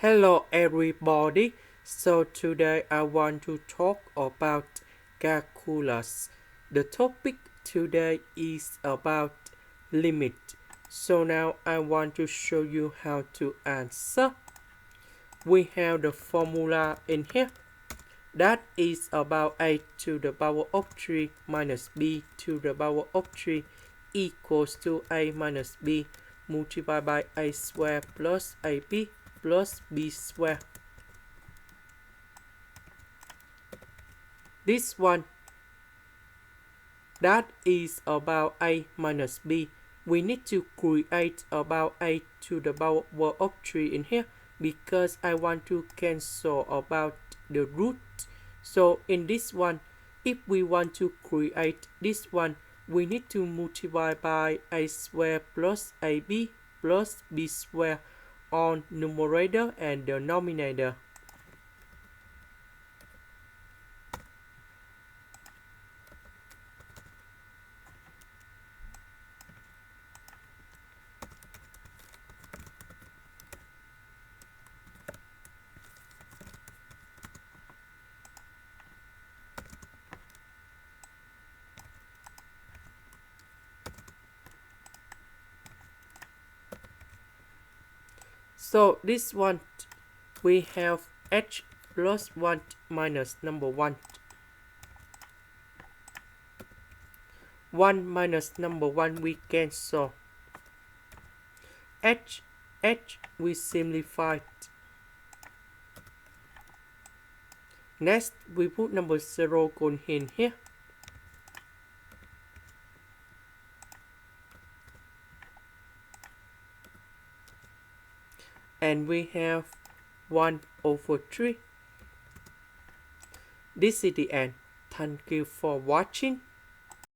Hello everybody. So today I want to talk about calculus. The topic today is about limit. So now I want to show you how to answer. We have the formula in here. That is about a to the power of 3 minus b to the power of 3 equals to a minus b multiplied by a square plus ab plus b square. This one, that is about a minus b. We need to create about a to the power of 3 in here because I want to cancel about the root. So in this one, if we want to create this one, we need to multiply by a square plus ab plus b square on numerator and denominator. So this one, we have h plus 1 minus number 1. 1 minus number 1 we cancel. H we simplified. Next we put number 0 con in here. And we have 1 over 3. This is the end. Thank you for watching.